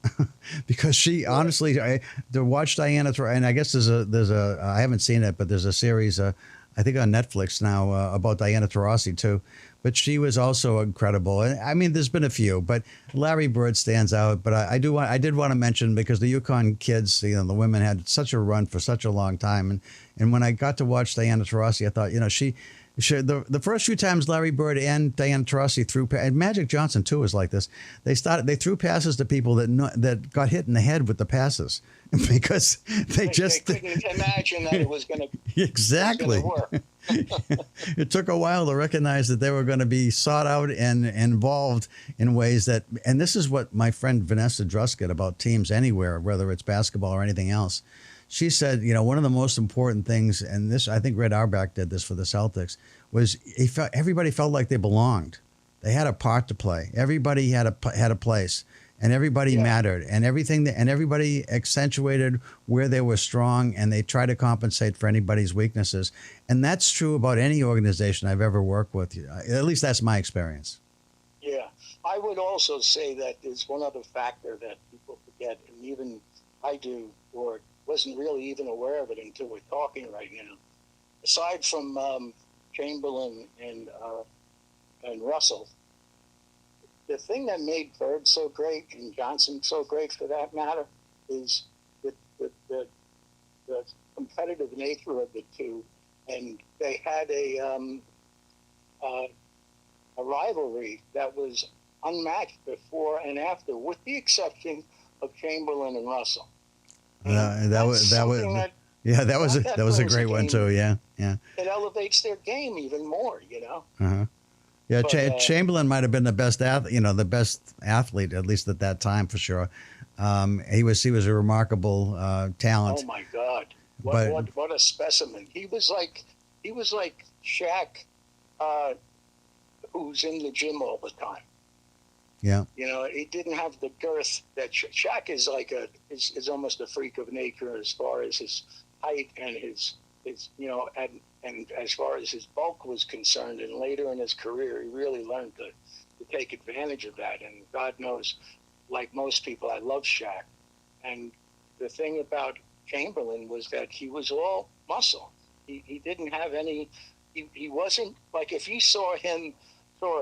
because she honestly, to watch Diana, and I guess there's a I haven't seen it, but there's a series, I think on Netflix now, about Diana Taurasi too. But she was also incredible. And I mean, there's been a few, but Larry Bird stands out. But I did want to mention, because the UConn kids, the women had such a run for such a long time, and when I got to watch Diana Taurasi, I thought, she the first few times Larry Bird and Diana Taurasi threw, and Magic Johnson too was like this. They threw passes to people that got hit in the head with the passes, because they couldn't imagine that it was going to exactly work. It took a while to recognize that they were going to be sought out and involved in ways that, and this is what my friend Vanessa Drusket about teams anywhere, whether it's basketball or anything else. She said, one of the most important things, and this, I think Red Auerbach did this for the Celtics, was everybody felt like they belonged. They had a part to play. Everybody had a place. And everybody mattered, and everybody accentuated where they were strong, and they tried to compensate for anybody's weaknesses. And that's true about any organization I've ever worked with. At least that's my experience. Yeah. I would also say that there's one other factor that people forget, and even I do, or wasn't really even aware of it until we're talking right now. Aside from Chamberlain and Russell, the thing that made Bird so great, and Johnson so great for that matter, is the competitive nature of the two. And they had a rivalry that was unmatched before and after, with the exception of Chamberlain and Russell. That was a great one too. Yeah. It elevates their game even more, Uh-huh. Yeah, But, Chamberlain might have been the best athlete, at least at that time, for sure. He was a remarkable talent. Oh my God! What a specimen! He was like Shaq, who's in the gym all the time. Yeah. He didn't have the girth that Shaq is is almost a freak of nature as far as his height and his and as far as his bulk was concerned. And later in his career, he really learned to take advantage of that. And God knows, like most people, I love Shaq. And the thing about Chamberlain was that he was all muscle. He didn't have any. He wasn't like, if you saw a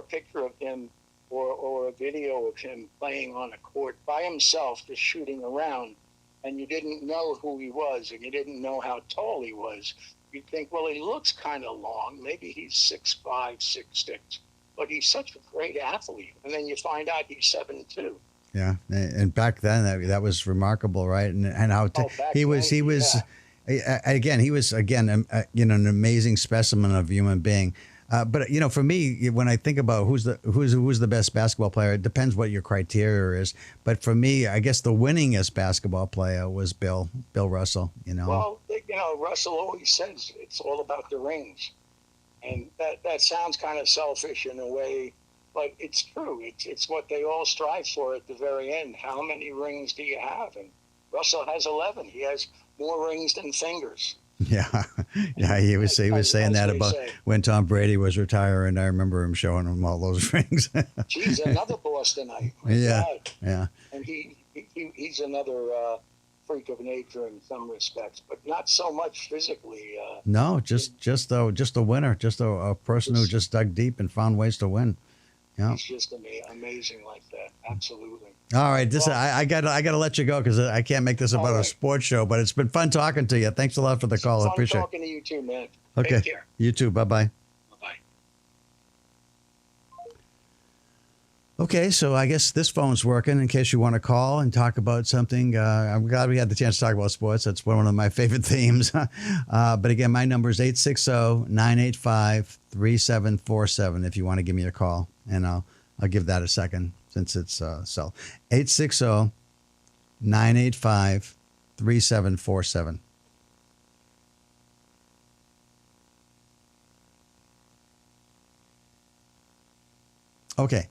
picture of him or a video of him playing on a court by himself, just shooting around, and you didn't know who he was and you didn't know how tall he was, you'd think, well, he looks kind of long. Maybe he's 6'5", 6'6", but he's such a great athlete. And then you find out he's 7'2". Yeah, and back then that was remarkable, right? And how he was an amazing specimen of human being. But for me, when I think about who's the best basketball player, it depends what your criteria is. But for me, I guess the winningest basketball player was Bill Russell. Well, Russell always says it's all about the rings, and that sounds kind of selfish in a way, but it's true. It's what they all strive for at the very end. How many rings do you have? And Russell has 11. He has more rings than fingers. Yeah. He was saying that about when Tom Brady was retiring. I remember him showing him all those rings. Geez, another Bostonite. Yeah, God. Yeah. And he's another freak of nature in some respects, but not so much physically. No, just a winner, just a person who just dug deep and found ways to win. Yeah. He's just amazing like that. Absolutely. All right, I gotta let you go because I can't make this about a sports show. But it's been fun talking to you. Thanks a lot for the call. I appreciate it. Talking to you too, man. Okay, Take care. You too. Bye bye. Bye. Okay, so I guess this phone's working in case you want to call and talk about something. I'm glad we had the chance to talk about sports. That's one of my favorite themes. But again, my number is 860-985-3747 if you want to give me a call, and I'll give that a second. Since it's cell, 860-985-3747. Okay.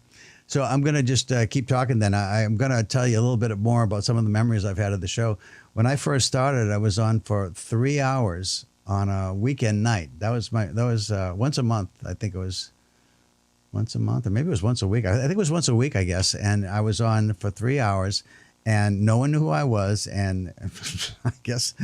So I'm going to just keep talking then. I'm going to tell you a little bit more about some of the memories I've had of the show. When I first started, I was on for 3 hours on a weekend night. That was once a month. I think it was once a month, or maybe it was once a week. I think it was once a week, I guess. And I was on for 3 hours, and no one knew who I was. And I guess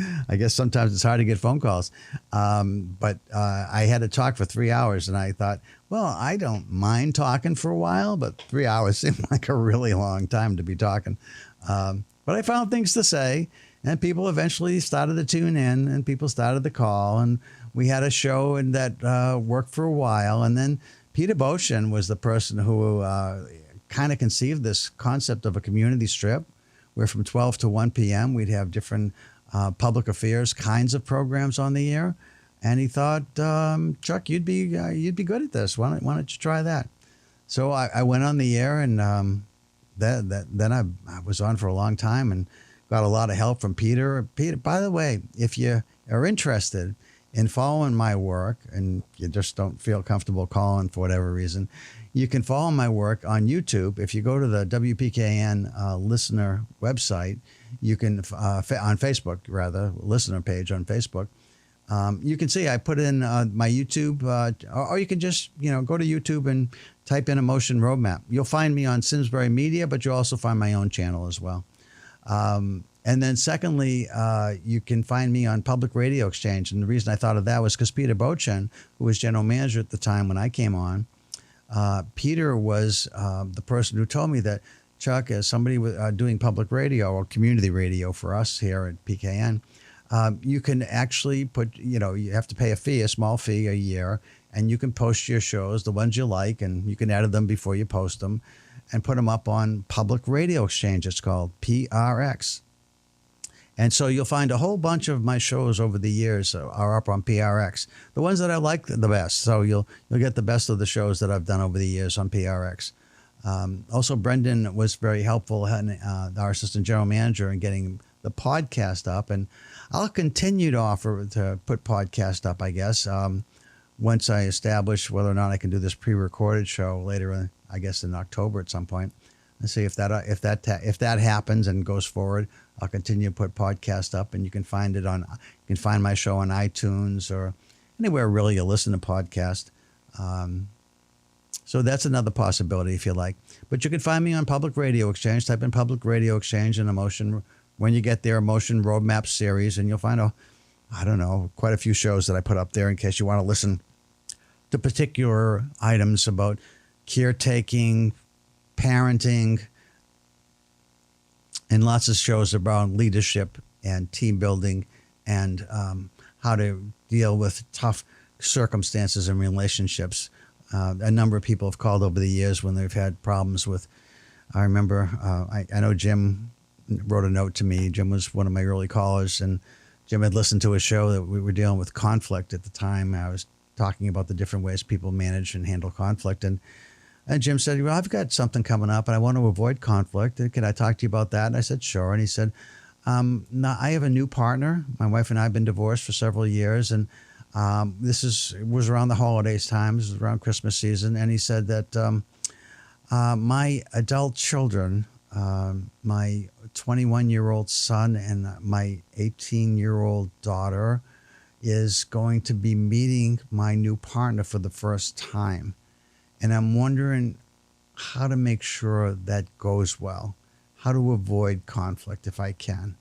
sometimes it's hard to get phone calls. But I had to talk for 3 hours, and I thought, well, I don't mind talking for a while, but 3 hours seemed like a really long time to be talking. But I found things to say, and people eventually started to tune in, and people started to call, and we had a show and that worked for a while. And then Peter Boshin was the person who kind of conceived this concept of a community strip, where from 12 to 1 p.m. we'd have different public affairs kinds of programs on the air. And he thought, Chuck, you'd be good at this. Why don't you try that? So I went on the air, and then I was on for a long time and got a lot of help from Peter. Peter, by the way, if you are interested in following my work and you just don't feel comfortable calling for whatever reason, you can follow my work on YouTube. If you go to the WPKN listener website, you can, on Facebook, rather, listener page on Facebook, you can see I put in my YouTube, or you can just, go to YouTube and type in Emotion Roadmap. You'll find me on Simsbury Media, but you'll also find my own channel as well. And then secondly, you can find me on Public Radio Exchange. And the reason I thought of that was because Peter Bochin, who was general manager at the time when I came on, Peter was the person who told me that, Chuck, as somebody doing public radio or community radio for us here at PKN, you can actually put, you have to pay a small fee a year, and you can post your shows, the ones you like, and you can edit them before you post them and put them up on Public Radio Exchange. It's called PRX. And so you'll find a whole bunch of my shows over the years are up on PRX, the ones that I like the best. So you'll get the best of the shows that I've done over the years on PRX. Also, Brendan was very helpful, our assistant general manager, in getting the podcast up. And I'll continue to offer to put podcast up, I guess, once I establish whether or not I can do this pre-recorded show later, I guess in October at some point. Let's see if that happens and goes forward. I'll continue to put podcast up, and you can find my show on iTunes or anywhere really you listen to podcast. So that's another possibility if you like. But you can find me on Public Radio Exchange. Type in Public Radio Exchange and Emotion. When you get there, Emotion Roadmap Series, and you'll find quite a few shows that I put up there in case you want to listen to particular items about caretaking, parenting, and lots of shows about leadership and team building and how to deal with tough circumstances and relationships. A number of people have called over the years when they've had problems with, I remember, I know Jim wrote a note to me. Jim was one of my early callers, and Jim had listened to a show that we were dealing with conflict at the time. I was talking about the different ways people manage and handle conflict. And Jim said, well, I've got something coming up and I want to avoid conflict. Can I talk to you about that? And I said, sure. And he said, no, I have a new partner. My wife and I have been divorced for several years. And it was around the holidays time. This was around Christmas season. And he said that my adult children, my 21-year-old son and my 18-year-old daughter, is going to be meeting my new partner for the first time. And I'm wondering how to make sure that goes well, how to avoid conflict if I can.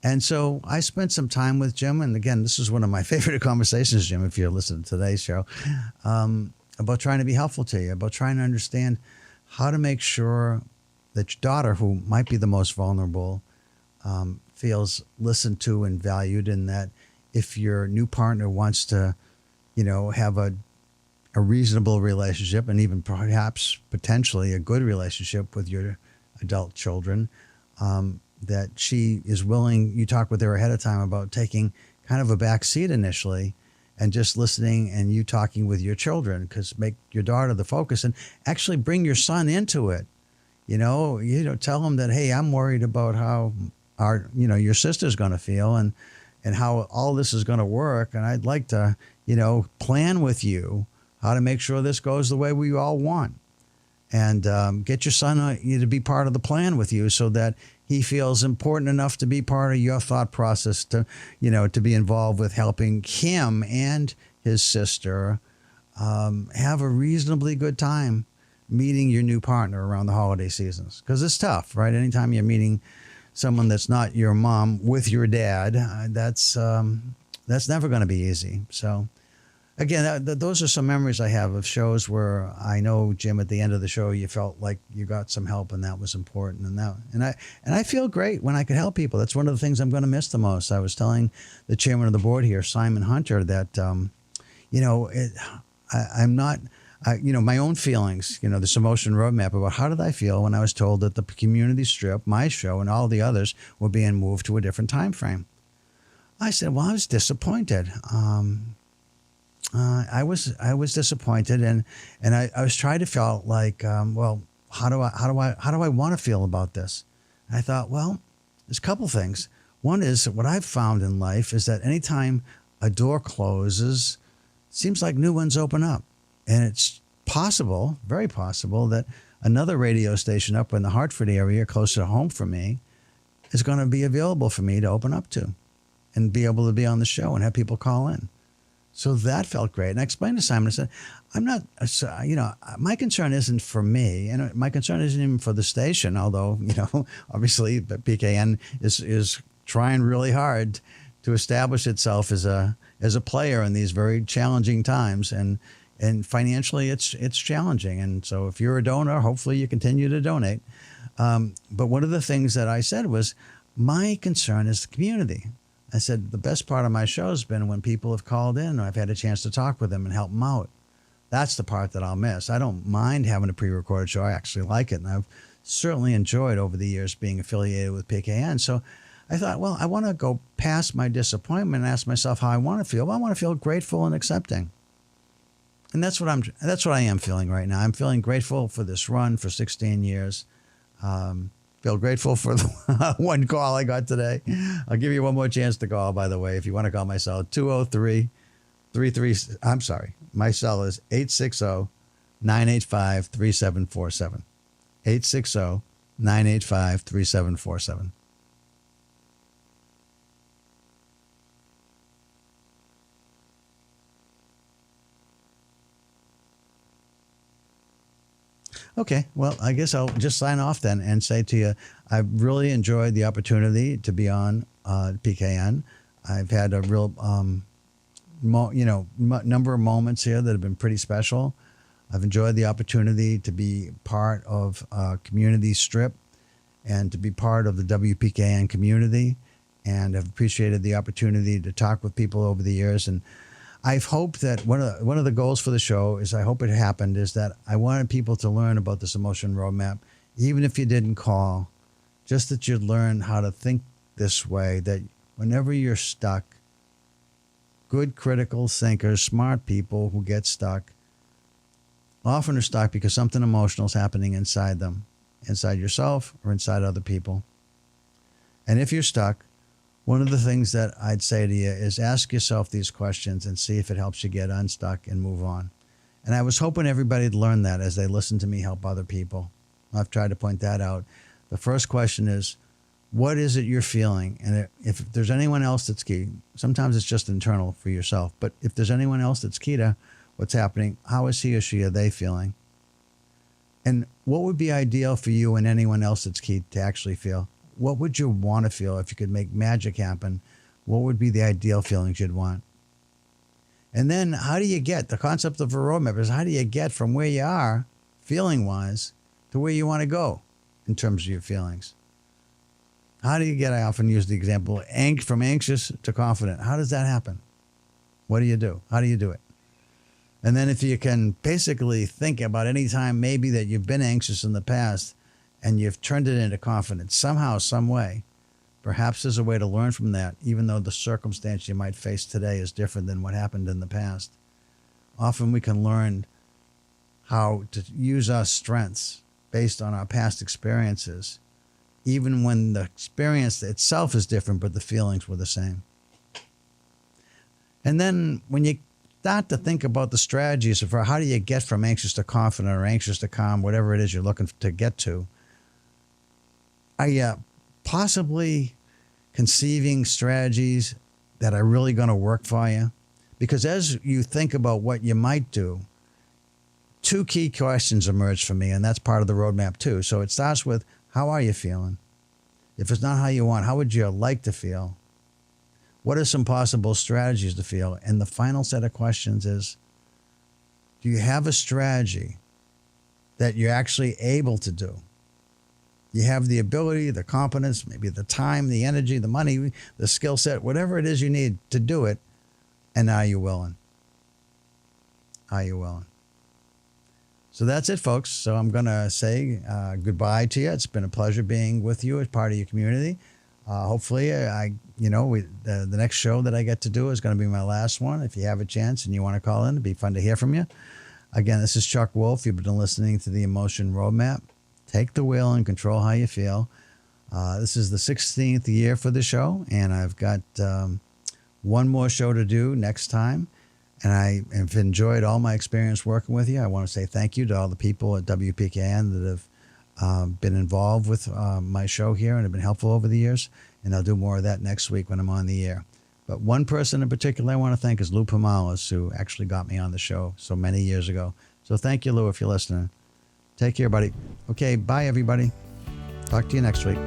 And so I spent some time with Jim. And again, this is one of my favorite conversations, Jim, if you're listening to today's show, about trying to be helpful to you, about trying to understand how to make sure that your daughter, who might be the most vulnerable, feels listened to and valued, and that if your new partner wants to, have a reasonable relationship and even perhaps potentially a good relationship with your adult children, that she is willing, you talk with her ahead of time about taking kind of a back seat initially and just listening, and you talking with your children, because make your daughter the focus and actually bring your son into it. Tell him that, hey, I'm worried about how your sister's going to feel and how all this is going to work. And I'd like to, plan with you how to make sure this goes the way we all want. and get your son to be part of the plan with you, so that he feels important enough to be part of your thought process, to, to be involved with helping him and his sister have a reasonably good time meeting your new partner around the holiday seasons. Because it's tough, right? Anytime you're meeting someone that's not your mom with your dad, that's never going to be easy. So again, those are some memories I have of shows where I know, Jim, at the end of the show, you felt like you got some help, and that was important. And I feel great when I could help people. That's one of the things I'm going to miss the most. I was telling the chairman of the board here, Simon Hunter, that I'm not. My own feelings, this emotion roadmap about how did I feel when I was told that the community strip, my show, and all the others were being moved to a different time frame. I said, well, I was disappointed. I was disappointed, and I was trying to feel like, well, how do I want to feel about this? And I thought, well, there's a couple things. One is, what I've found in life is that anytime a door closes, it seems like new ones open up. And it's possible, very possible, that another radio station up in the Hartford area, closer to home for me, is going to be available for me to open up to and be able to be on the show and have people call in. So that felt great. And I explained to Simon, I said, I'm not, my concern isn't for me, and my concern isn't even for the station, although, obviously PKN is trying really hard to establish itself as a player in these very challenging times. And financially, it's challenging. And so if you're a donor, hopefully you continue to donate. But one of the things that I said was, my concern is the community. I said, the best part of my show has been when people have called in and I've had a chance to talk with them and help them out. That's the part that I'll miss. I don't mind having a pre-recorded show. I actually like it. And I've certainly enjoyed over the years being affiliated with PKN. So I thought, well, I want to go past my disappointment and ask myself how I want to feel. Well, I want to feel grateful and accepting. And that's what I am feeling right now. I'm feeling grateful for this run for 16 years. Feel grateful for the one call I got today. I'll give you one more chance to call, by the way, if you want to call my cell, 203-33. I'm sorry. My cell is 860-985-3747. 860-985-3747. Okay, well, I guess I'll just sign off then and say to you, I've really enjoyed the opportunity to be on PKN. I've had a real, number of moments here that have been pretty special. I've enjoyed the opportunity to be part of a community strip and to be part of the WPKN community, and I've appreciated the opportunity to talk with people over the years. And I've hoped that one of the goals for the show is, I hope it happened, is that I wanted people to learn about this emotion roadmap, even if you didn't call, just that you'd learn how to think this way, that whenever you're stuck, good critical thinkers, smart people who get stuck, often are stuck because something emotional is happening inside them, inside yourself or inside other people. And if you're stuck, one of the things that I'd say to you is ask yourself these questions and see if it helps you get unstuck and move on. And I was hoping everybody'd learn that as they listen to me help other people. I've tried to point that out. The first question is, what is it you're feeling? And if there's anyone else that's key, sometimes it's just internal for yourself, but if there's anyone else that's key to what's happening, how is he or she, are they feeling? And what would be ideal for you and anyone else that's key to actually feel? What would you want to feel if you could make magic happen? What would be the ideal feelings you'd want? And then how do you get, the concept of a roadmap is, how do you get from where you are, feeling-wise, to where you want to go in terms of your feelings? How do you get, I often use the example, from anxious to confident. How does that happen? What do you do? How do you do it? And then if you can basically think about any time maybe that you've been anxious in the past and you've turned it into confidence somehow, some way, perhaps there's a way to learn from that, even though the circumstance you might face today is different than what happened in the past. Often we can learn how to use our strengths based on our past experiences, even when the experience itself is different, but the feelings were the same. And then when you start to think about the strategies for how do you get from anxious to confident or anxious to calm, whatever it is you're looking to get to, are you possibly conceiving strategies that are really going to work for you? Because as you think about what you might do, two key questions emerge for me, and that's part of the roadmap too. So it starts with, how are you feeling? If it's not how you want, how would you like to feel? What are some possible strategies to feel? And the final set of questions is, do you have a strategy that you're actually able to do? You have the ability, the competence, maybe the time, the energy, the money, the skill set, whatever it is you need to do it. And are you willing? Are you willing? So that's it, folks. So I'm going to say goodbye to you. It's been a pleasure being with you as part of your community. Hopefully, the next show that I get to do is going to be my last one. If you have a chance and you want to call in, it'd be fun to hear from you. Again, this is Chuck Wolf. You've been listening to the Emotion Roadmap. Take the wheel and control how you feel. This is the 16th year for the show, and I've got one more show to do next time. And I have enjoyed all my experience working with you. I want to say thank you to all the people at WPKN that have been involved with my show here and have been helpful over the years. And I'll do more of that next week when I'm on the air. But one person in particular I want to thank is Lou Pomales, who actually got me on the show so many years ago. So thank you, Lou, if you're listening. Take care, buddy. Okay, bye, everybody. Talk to you next week.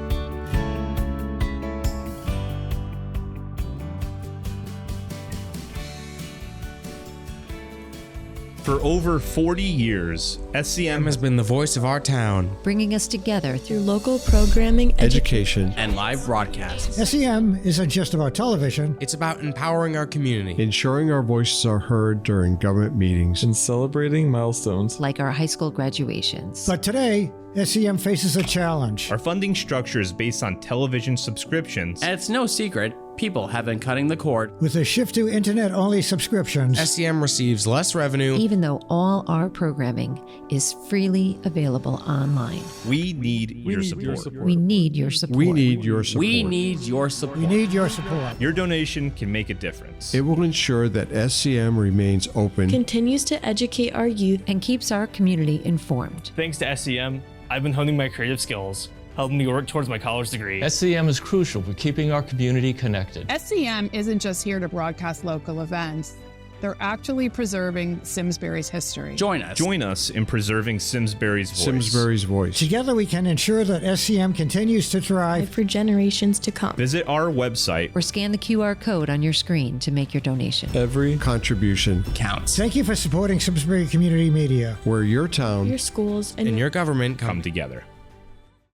For over 40 years, SCM has been the voice of our town, bringing us together through local programming, education, and live broadcasts. SEM isn't just about television. It's about empowering our community, ensuring our voices are heard during government meetings, and celebrating milestones like our high school graduations. But today, SEM faces a challenge. Our funding structure is based on television subscriptions. And it's no secret, people have been cutting the cord. With a shift to internet-only subscriptions, SEM receives less revenue, even though all our programming is freely available online. We need your support. We need your support. We need your support. We need your support. We need your support. Your donation can make a difference. It will ensure that SCM remains open, continues to educate our youth, and keeps our community informed. Thanks to SEM, I've been honing my creative skills, helping me work towards my college degree. SCM is crucial for keeping our community connected. SCM isn't just here to broadcast local events. They're actually preserving Simsbury's history. Join us. Join us in preserving Simsbury's voice. Simsbury's voice. Together we can ensure that SCM continues to thrive for generations to come. Visit our website or scan the QR code on your screen to make your donation. Every contribution counts. Thank you for supporting Simsbury Community Media, where your town, your schools, and your government come together.